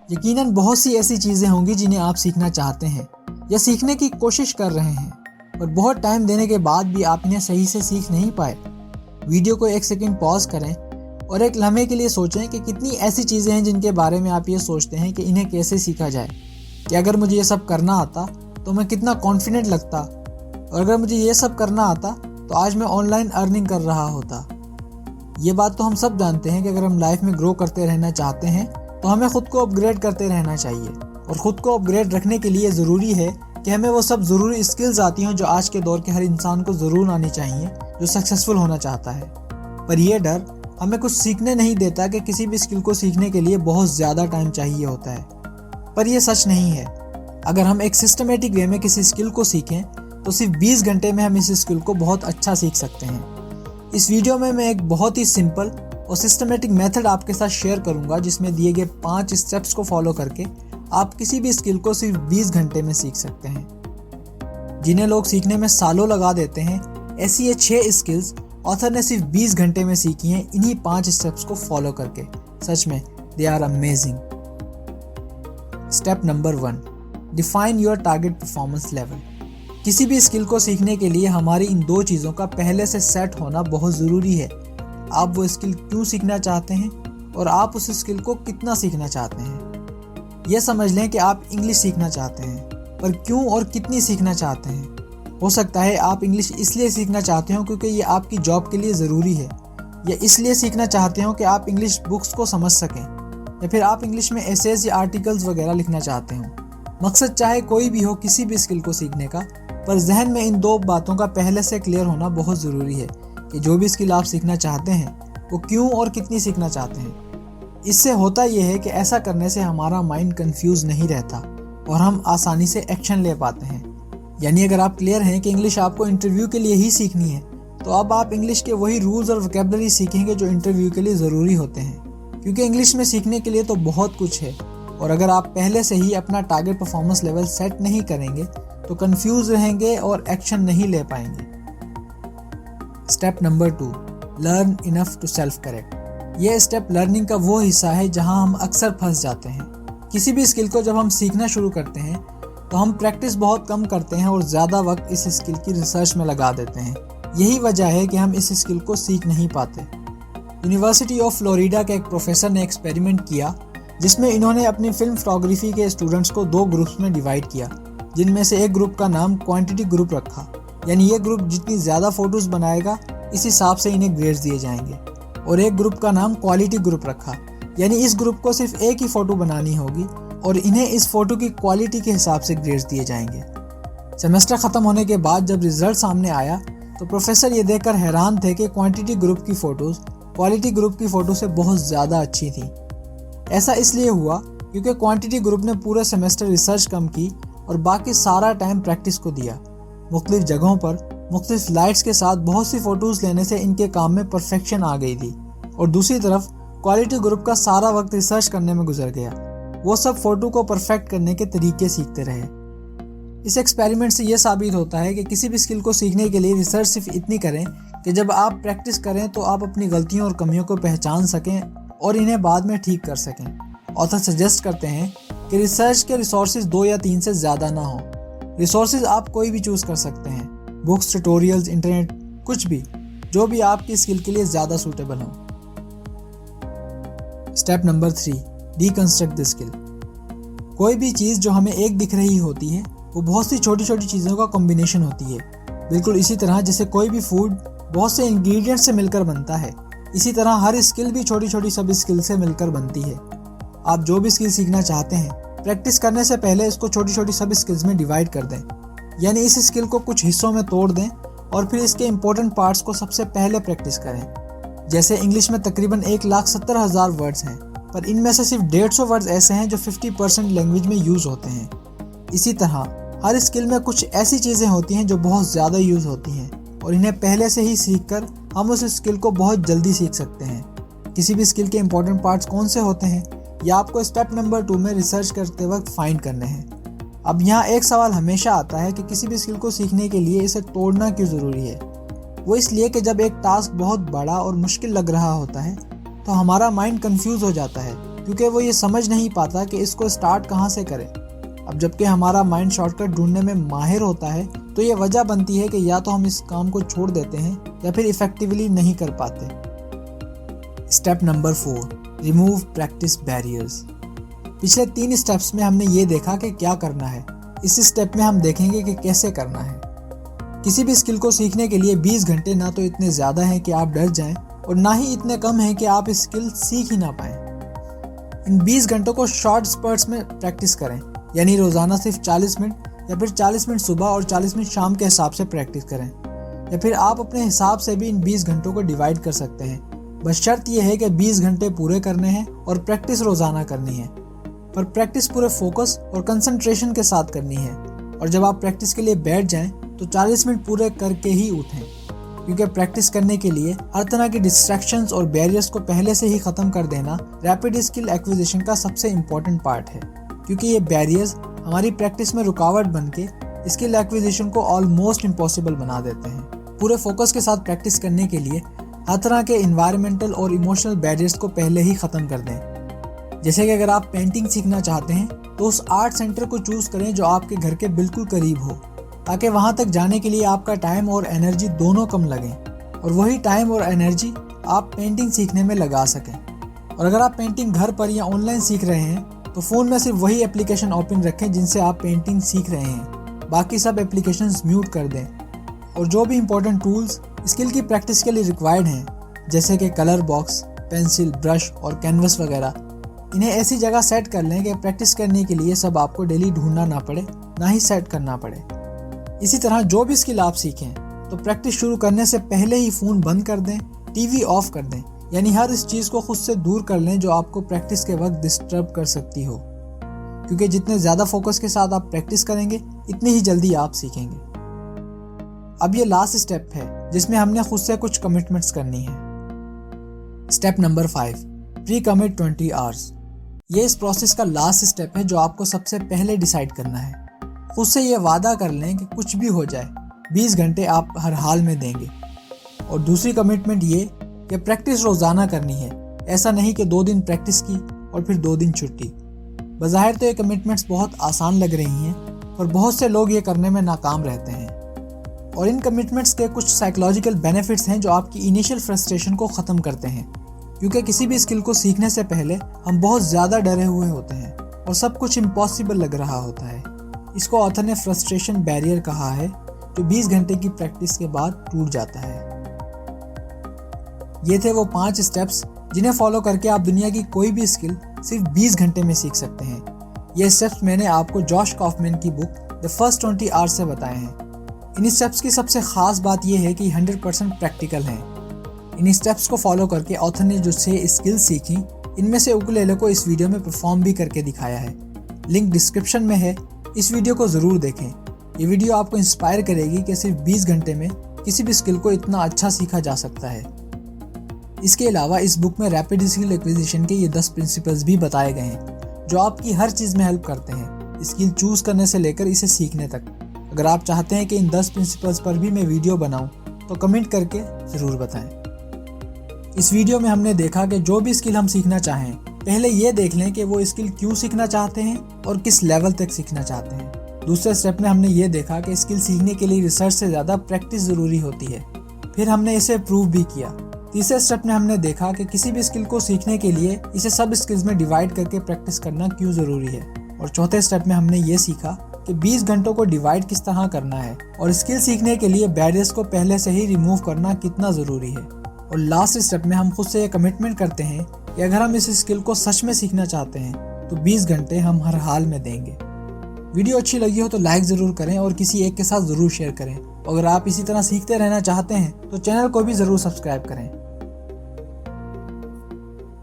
यकीनन बहुत सी ऐसी चीज़ें होंगी जिन्हें आप सीखना चाहते हैं या सीखने की कोशिश कर रहे हैं, और बहुत टाइम देने के बाद भी आप इन्हें सही से सीख नहीं पाए। वीडियो को एक सेकंड पॉज करें और एक लम्हे के लिए सोचें कि कितनी ऐसी चीज़ें हैं जिनके बारे में आप ये सोचते हैं कि इन्हें कैसे सीखा जाए, कि अगर मुझे ये सब करना आता तो मैं कितना कॉन्फिडेंट लगता, और अगर मुझे ये सब करना आता तो आज मैं ऑनलाइन अर्निंग कर रहा होता। ये बात तो हम सब जानते हैं कि अगर हम लाइफ में ग्रो करते रहना चाहते हैं तो हमें खुद को अपग्रेड करते रहना चाहिए, और ख़ुद को अपग्रेड रखने के लिए ज़रूरी है कि हमें वो सब ज़रूरी स्किल्स आती हों जो आज के दौर के हर इंसान को ज़रूर आनी चाहिए जो सक्सेसफुल होना चाहता है। पर यह डर हमें कुछ सीखने नहीं देता कि किसी भी स्किल को सीखने के लिए बहुत ज़्यादा टाइम चाहिए होता है। पर यह सच नहीं है। अगर हम एक सिस्टमेटिक वे में किसी स्किल को सीखें तो सिर्फ 20 घंटे में हम इस स्किल को बहुत अच्छा सीख सकते हैं। इस वीडियो में मैं एक बहुत ही सिंपल और सिस्टमेटिक मेथड आपके साथ शेयर करूंगा जिसमें दिए गए 5 स्टेप्स को फॉलो करके आप किसी भी स्किल को सिर्फ 20 घंटे में सीख सकते हैं। जिन्हें लोग सीखने में सालों लगा देते हैं, ऐसी ये 6 स्किल्स ऑथर ने सिर्फ 20 घंटे में सीखी हैं इन्हीं 5 स्टेप्स को फॉलो करके। सच में they are amazing. Step number 1, define your target performance level. किसी भी स्किल को सीखने के लिए हमारी इन 2 चीज़ों का पहले से सेट होना बहुत ज़रूरी है। आप वो स्किल क्यों सीखना चाहते हैं और आप उस स्किल को कितना सीखना चाहते हैं। यह समझ लें कि आप इंग्लिश सीखना चाहते हैं, पर क्यों और कितनी सीखना चाहते हैं। हो सकता है आप इंग्लिश इसलिए सीखना चाहते हो क्योंकि ये आपकी जॉब के लिए ज़रूरी है, या इसलिए सीखना चाहते हो कि आप इंग्लिश बुक्स को समझ सकें, या फिर आप इंग्लिश में एसेज या आर्टिकल्स वगैरह लिखना चाहते हो। मकसद चाहे कोई भी हो किसी भी स्किल को सीखने का, पर जहन में इन 2 बातों का पहले से क्लियर होना बहुत ज़रूरी है कि जो भी स्किल आप सीखना चाहते हैं वो क्यों और कितनी सीखना चाहते हैं। इससे होता यह है कि ऐसा करने से हमारा माइंड कंफ्यूज नहीं रहता और हम आसानी से एक्शन ले पाते हैं। यानी अगर आप क्लियर हैं कि इंग्लिश आपको इंटरव्यू के लिए ही सीखनी है, तो अब आप इंग्लिश के वही रूल्स और वोकैबुलरी सीखेंगे जो इंटरव्यू के लिए ज़रूरी होते हैं, क्योंकि इंग्लिश में सीखने के लिए तो बहुत कुछ है। और अगर आप पहले से ही अपना टारगेट परफॉर्मेंस लेवल सेट नहीं करेंगे तो कंफ्यूज रहेंगे और एक्शन नहीं ले पाएंगे। Step number 2, learn enough to self correct. यह स्टेप लर्निंग का वो हिस्सा है जहां हम अक्सर फंस जाते हैं। किसी भी स्किल को जब हम सीखना शुरू करते हैं तो हम प्रैक्टिस बहुत कम करते हैं और ज़्यादा वक्त इस स्किल की रिसर्च में लगा देते हैं। यही वजह है कि हम इस स्किल को सीख नहीं पाते। यूनिवर्सिटी ऑफ फ्लोरिडा के एक प्रोफेसर ने एक्सपेरिमेंट किया जिसमें इन्होंने अपनी फिल्म फोटोग्राफी के स्टूडेंट्स को 2 ग्रुप्स में डिवाइड किया, जिनमें से एक ग्रुप का नाम क्वांटिटी ग्रुप रखा। यानी ये ग्रुप जितनी ज़्यादा फ़ोटोज़ बनाएगा इस हिसाब से इन्हें ग्रेड्स दिए जाएंगे, और एक ग्रुप का नाम क्वालिटी ग्रुप रखा। यानी इस ग्रुप को सिर्फ एक ही फ़ोटो बनानी होगी और इन्हें इस फ़ोटो की क्वालिटी के हिसाब से ग्रेड्स दिए जाएंगे। सेमेस्टर ख़त्म होने के बाद जब रिज़ल्ट सामने आया तो प्रोफेसर ये देखकर हैरान थे कि क्वांटिटी ग्रुप की फ़ोटोज़ क्वालिटी ग्रुप की फ़ोटो से बहुत ज़्यादा अच्छी थी। ऐसा इसलिए हुआ क्योंकि क्वांटिटी ग्रुप ने पूरे सेमेस्टर रिसर्च कम की और बाकी सारा टाइम प्रैक्टिस को दिया। मुख्तलिफ जगहों पर मुख्तलिफ लाइट्स के साथ बहुत सी फ़ोटोज़ लेने से इनके काम में परफेक्शन आ गई थी, और दूसरी तरफ क्वालिटी ग्रुप का सारा वक्त रिसर्च करने में गुजर गया। वो सब फ़ोटो को परफेक्ट करने के तरीके सीखते रहे। इस एक्सपेरिमेंट से ये साबित होता है कि किसी भी स्किल को सीखने के लिए रिसर्च सिर्फ इतनी करें कि जब आप प्रैक्टिस करें तो आप अपनी गलतियों और कमियों को पहचान सकें और इन्हें बाद में ठीक कर सकें। ऑथर सजेस्ट करते हैं कि रिसर्च के रिसोर्सेज 2 या 3 से ज़्यादा ना हो। रिसोर्सेज आप कोई भी चूज़ कर सकते हैं, बुक्स, ट्यूटोरियल्स, इंटरनेट, कुछ भी, जो भी आपकी स्किल के लिए ज़्यादा सूटेबल हो। Step number 3, deconstruct the skill. कोई भी चीज़ जो हमें एक दिख रही होती है वो बहुत सी छोटी छोटी चीज़ों का कॉम्बिनेशन होती है। बिल्कुल इसी तरह जैसे कोई भी फूड बहुत से इंग्रेडिएंट से मिलकर बनता है, इसी तरह हर स्किल भी छोटी छोटी सब स्किल से मिलकर बनती है। आप जो भी स्किल सीखना चाहते हैं, प्रैक्टिस करने से पहले इसको छोटी छोटी सब स्किल्स में डिवाइड कर दें। यानी इस स्किल को कुछ हिस्सों में तोड़ दें और फिर इसके इंपॉर्टेंट पार्ट्स को सबसे पहले प्रैक्टिस करें। जैसे इंग्लिश में तकरीबन 1,70,000 वर्ड्स हैं, पर इनमें से सिर्फ 150 वर्ड्स ऐसे हैं जो 50% लैंग्वेज में यूज़ होते हैं। इसी तरह हर स्किल में कुछ ऐसी चीज़ें होती हैं जो बहुत ज़्यादा यूज़ होती हैं, और इन्हें पहले से ही सीखकर हम उस स्किल को बहुत जल्दी सीख सकते हैं। किसी भी स्किल के इंपॉर्टेंट पार्ट्स कौन से होते हैं, यह आपको स्टेप नंबर 2 में रिसर्च करते वक्त फाइंड करने हैं। अब यहाँ एक सवाल हमेशा आता है कि किसी भी स्किल को सीखने के लिए इसे तोड़ना क्यों ज़रूरी है। वो इसलिए कि जब एक टास्क बहुत बड़ा और मुश्किल लग रहा होता है तो हमारा माइंड कंफ्यूज हो जाता है क्योंकि वो ये समझ नहीं पाता कि इसको स्टार्ट कहाँ से करें। अब जबकि हमारा माइंड शॉर्टकट ढूंढने में माहिर होता है, तो ये वजह बनती है कि या तो हम इस काम को छोड़ देते हैं या फिर इफेक्टिवली नहीं कर पाते। Step number 4, remove practice barriers. पिछले 3 स्टेप्स में हमने ये देखा कि क्या करना है। इस स्टेप में हम देखेंगे कि कैसे करना है। किसी भी स्किल को सीखने के लिए 20 घंटे ना तो इतने ज़्यादा हैं कि आप डर जाएं और ना ही इतने कम हैं कि आप स्किल सीख ही ना पाएं। इन 20 घंटों को शॉर्ट स्पर्ट्स में प्रैक्टिस करें, यानी रोज़ाना सिर्फ 40 मिनट या फिर 40 मिनट सुबह और 40 मिनट शाम के हिसाब से प्रैक्टिस करें, या फिर आप अपने हिसाब से भी इन 20 घंटों को डिवाइड कर सकते हैं। बस शर्त यह है कि 20 घंटे पूरे करने हैं और प्रैक्टिस रोज़ाना करनी है, पर प्रैक्टिस पूरे फोकस और कंसंट्रेशन के साथ करनी है। और जब आप प्रैक्टिस के लिए बैठ जाएं तो 40 मिनट पूरे करके ही उठें, क्योंकि प्रैक्टिस करने के लिए हर तरह की डिस्ट्रैक्शंस और बैरियर्स को पहले से ही ख़त्म कर देना रैपिड स्किल एक्विजिशन का सबसे इम्पॉर्टेंट पार्ट है, क्योंकि ये बैरियर्स हमारी प्रैक्टिस में रुकावट बन के स्किल एक्विजिशन को ऑलमोस्ट इम्पॉसिबल बना देते हैं। पूरे फोकस के साथ प्रैक्टिस करने के लिए हर तरह के इन्वायरमेंटल और इमोशनल बैरियर्स को पहले ही ख़त्म कर दें। जैसे कि अगर आप पेंटिंग सीखना चाहते हैं तो उस आर्ट सेंटर को चूज़ करें जो आपके घर के बिल्कुल करीब हो, ताकि वहाँ तक जाने के लिए आपका टाइम और एनर्जी दोनों कम लगें, और वही टाइम और एनर्जी आप पेंटिंग सीखने में लगा सकें। और अगर आप पेंटिंग घर पर या ऑनलाइन सीख रहे हैं तो फ़ोन में सिर्फ वही एप्लीकेशन ओपन रखें जिनसे आप पेंटिंग सीख रहे हैं, बाकी सब एप्लीकेशंस म्यूट कर दें। और जो भी इम्पोर्टेंट टूल्स स्किल की प्रैक्टिस के लिए रिक्वायर्ड हैं, जैसे कि कलर बॉक्स, पेंसिल, ब्रश और कैनवस वगैरह, इन्हें ऐसी जगह सेट कर लें कि प्रैक्टिस करने के लिए सब आपको डेली ढूंढना ना पड़े, ना ही सेट करना पड़े। इसी तरह जो भी स्किल आप सीखें तो प्रैक्टिस शुरू करने से पहले ही फ़ोन बंद कर दें, टीवी ऑफ कर दें, यानी हर इस चीज़ को खुद से दूर कर लें जो आपको प्रैक्टिस के वक्त डिस्टर्ब कर सकती हो, क्योंकि जितने ज़्यादा फोकस के साथ आप प्रैक्टिस करेंगे इतनी ही जल्दी आप सीखेंगे। अब ये लास्ट स्टेप है जिसमें हमने खुद से कुछ कमिटमेंट्स करनी है। Step number 5, pre commit 20 hours. ये इस प्रोसेस का लास्ट स्टेप है जो आपको सबसे पहले डिसाइड करना है। खुद से ये वादा कर लें कि कुछ भी हो जाए 20 घंटे आप हर हाल में देंगे। और दूसरी कमिटमेंट ये कि प्रैक्टिस रोज़ाना करनी है, ऐसा नहीं कि 2 दिन प्रैक्टिस की और फिर 2 दिन छुट्टी। बज़ाहिर तो ये कमिटमेंट्स बहुत आसान लग रही हैं, पर बहुत से लोग ये करने में नाकाम रहते हैं। और इन कमिटमेंट्स के कुछ साइकोलॉजिकल बेनिफिट्स हैं जो आपकी इनिशियल फ्रस्ट्रेशन को ख़त्म करते हैं, क्योंकि किसी भी स्किल को सीखने से पहले हम बहुत ज़्यादा डरे हुए होते हैं और सब कुछ इम्पॉसिबल लग रहा होता है। इसको ऑथर ने फ्रस्ट्रेशन बैरियर कहा है, जो 20 घंटे की प्रैक्टिस के बाद टूट जाता है। ये थे वो 5 स्टेप्स जिन्हें फॉलो करके आप दुनिया की कोई भी स्किल सिर्फ 20 घंटे में सीख सकते हैं। ये स्टेप्स मैंने आपको जॉश कॉफमैन की बुक द फर्स्ट 20 आवर्स से बताए हैं। इन स्टेप्स की सबसे ख़ास बात यह है कि 100% प्रैक्टिकल हैं। इन स्टेप्स को फॉलो करके ऑथर ने जो 6 स्किल्स सीखी, इनमें से उकुलेले को इस वीडियो में परफॉर्म भी करके दिखाया है। लिंक डिस्क्रिप्शन में है, इस वीडियो को ज़रूर देखें। ये वीडियो आपको इंस्पायर करेगी कि सिर्फ 20 घंटे में किसी भी स्किल को इतना अच्छा सीखा जा सकता है। इसके अलावा इस बुक में रैपिड स्किल एक्विजिशन के ये 10 प्रिंसिपल्स भी बताए गए हैं, जो आपकी हर चीज़ में हेल्प करते हैं, स्किल चूज़ करने से लेकर इसे सीखने तक। अगर आप चाहते हैं कि इन 10 प्रिंसिपल्स पर भी मैं वीडियो बनाऊं, तो कमेंट करके ज़रूर बताएं। इस वीडियो में हमने देखा कि जो भी स्किल हम सीखना चाहें, पहले ये देख लें कि वो स्किल क्यों सीखना चाहते हैं और किस लेवल तक सीखना चाहते हैं। दूसरे स्टेप में हमने ये देखा कि स्किल सीखने के लिए रिसर्च से ज़्यादा प्रैक्टिस ज़रूरी होती है, फिर हमने इसे प्रूव भी किया। तीसरे स्टेप में हमने देखा कि किसी भी स्किल को सीखने के लिए इसे सब स्किल्स में डिवाइड करके प्रैक्टिस करना क्यों ज़रूरी है। और चौथे स्टेप में हमने ये सीखा कि 20 घंटों को डिवाइड किस तरह करना है और स्किल सीखने के लिए बैरियर्स को पहले से ही रिमूव करना कितना ज़रूरी है। और लास्ट स्टेप में हम खुद से ये कमिटमेंट करते हैं कि अगर हम इस स्किल को सच में सीखना चाहते हैं तो 20 घंटे हम हर हाल में देंगे। वीडियो अच्छी लगी हो तो लाइक ज़रूर करें और किसी एक के साथ ज़रूर शेयर करें। अगर आप इसी तरह सीखते रहना चाहते हैं तो चैनल को भी ज़रूर सब्सक्राइब करें।